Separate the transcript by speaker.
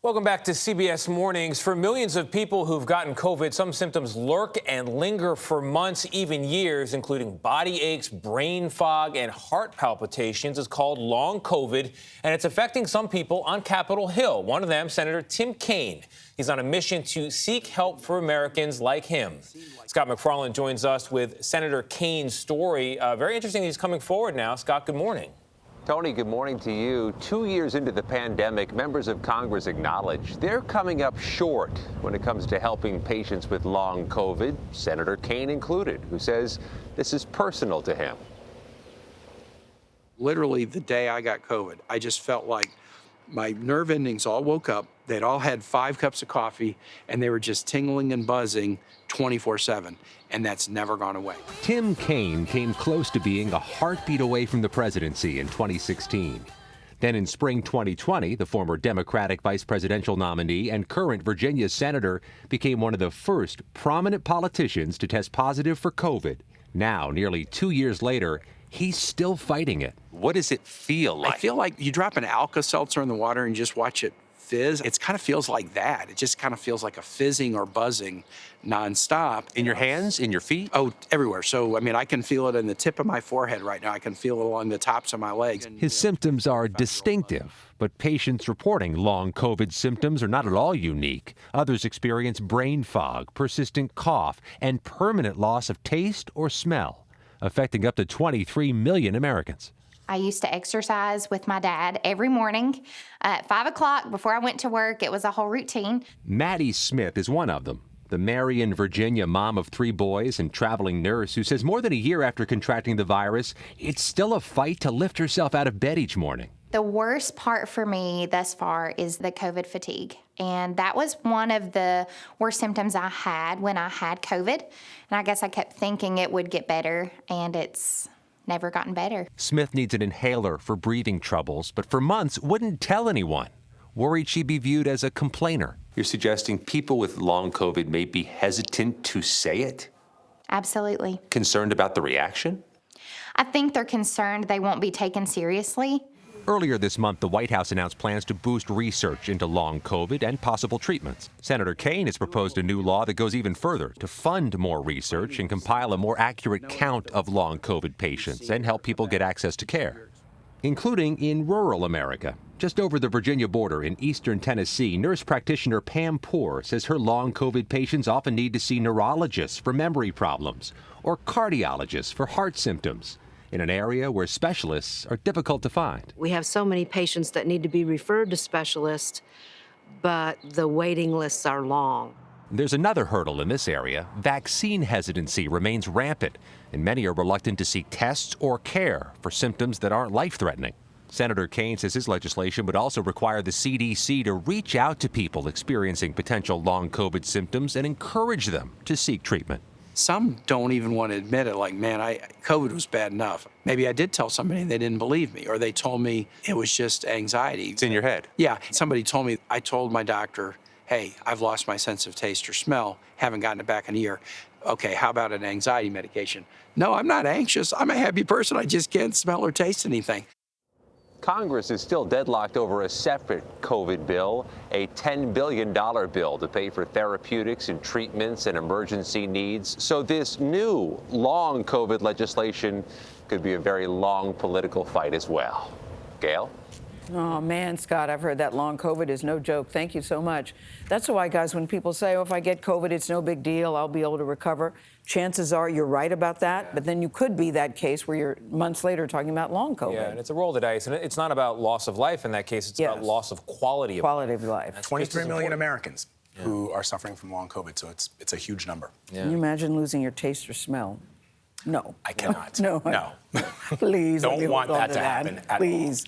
Speaker 1: Welcome back to CBS Mornings. For millions of people who've gotten COVID, some symptoms lurk and linger for months, even years, including body aches, brain fog, and heart palpitations. It's called long COVID, and it's affecting some people on Capitol Hill. One of them, Senator Tim Kaine. He's on a mission to seek help for Americans like him. Scott MacFarlane joins us with Senator Kaine's story. Very interesting he's coming forward now. Scott, good morning.
Speaker 2: Tony, good morning to you. 2 years into the pandemic, members of Congress acknowledge they're coming up short when it comes to helping patients with long COVID, Senator Kaine included, who says this is personal to him.
Speaker 3: Literally the day I got COVID, I just felt like my nerve endings all woke up. They'd all had 5 cups of coffee, and they were just tingling and buzzing 24/7, and that's never gone away.
Speaker 4: Tim Kaine came close to being a heartbeat away from the presidency in 2016. Then in spring 2020, the former Democratic vice presidential nominee and current Virginia senator became one of the first prominent politicians to test positive for COVID. Now, nearly 2 years later, he's still fighting it.
Speaker 2: What does it feel like?
Speaker 3: I feel like you drop an Alka-Seltzer in the water and just watch it fizz. It kind of feels like that. It just kind of feels like a fizzing or buzzing nonstop.
Speaker 2: In your hands, in your feet?
Speaker 3: Oh, everywhere. So, I mean, I can feel it in the tip of my forehead right now. I can feel it along the tops of my legs.
Speaker 4: His symptoms are distinctive, but patients reporting long COVID symptoms are not at all unique. Others experience brain fog, persistent cough, and permanent loss of taste or smell, affecting up to 23 million Americans.
Speaker 5: I used to exercise with my dad every morning at 5 o'clock before I went to work. It was a whole routine.
Speaker 4: Maddie Smith is one of them, the Marion, Virginia mom of 3 boys and traveling nurse who says more than a year after contracting the virus, it's still a fight to lift herself out of bed each morning.
Speaker 5: The worst part for me thus far is the COVID fatigue. And that was one of the worst symptoms I had when I had COVID. And I guess I kept thinking it would get better, and it's never gotten better.
Speaker 4: Smith needs an inhaler for breathing troubles, but for months wouldn't tell anyone, worried she'd be viewed as a complainer.
Speaker 2: You're suggesting people with long COVID may be hesitant to say it?
Speaker 5: Absolutely.
Speaker 2: Concerned about the reaction?
Speaker 5: I think they're concerned they won't be taken seriously.
Speaker 4: Earlier this month, the White House announced plans to boost research into long COVID and possible treatments. Senator Kaine has proposed a new law that goes even further to fund more research and compile a more accurate count of long COVID patients and help people get access to care, including in rural America. Just over the Virginia border in eastern Tennessee, nurse practitioner Pam Poore says her long COVID patients often need to see neurologists for memory problems or cardiologists for heart symptoms, in an area where specialists are difficult to find.
Speaker 6: We have so many patients that need to be referred to specialists, but the waiting lists are long.
Speaker 4: There's another hurdle in this area. Vaccine hesitancy remains rampant, and many are reluctant to seek tests or care for symptoms that aren't life-threatening. Senator Kaine says his legislation would also require the CDC to reach out to people experiencing potential long COVID symptoms and encourage them to seek treatment.
Speaker 3: Some don't even want to admit it, like, man, COVID was bad enough. Maybe I did tell somebody and they didn't believe me, or they told me it was just anxiety.
Speaker 2: It's in your head.
Speaker 3: Yeah, somebody told me, I told my doctor, hey, I've lost my sense of taste or smell, haven't gotten it back in a year. Okay, how about an anxiety medication? No, I'm not anxious. I'm a happy person. I just can't smell or taste anything.
Speaker 2: Congress is still deadlocked over a separate COVID bill, a $10 billion bill to pay for therapeutics and treatments and emergency needs. So this new long COVID legislation could be a very long political fight as well. Gayle?
Speaker 7: Oh, man, Scott, I've heard that long COVID is no joke. Thank you so much. That's why, guys, when people say, oh, if I get COVID, it's no big deal, I'll be able to recover, chances are you're right about that. But then you could be that case where you're months later talking about long COVID.
Speaker 1: Yeah, and it's a roll of the dice. And it's not about loss of life in that case. It's about loss of quality of
Speaker 7: life.
Speaker 1: That's
Speaker 8: 23 million Americans who are suffering from long COVID. So it's a huge number.
Speaker 1: Yeah.
Speaker 7: Can you imagine losing your taste or smell? No.
Speaker 8: I cannot.
Speaker 7: No.
Speaker 8: No.
Speaker 7: Please.
Speaker 8: Don't want that to happen at all.
Speaker 7: Please.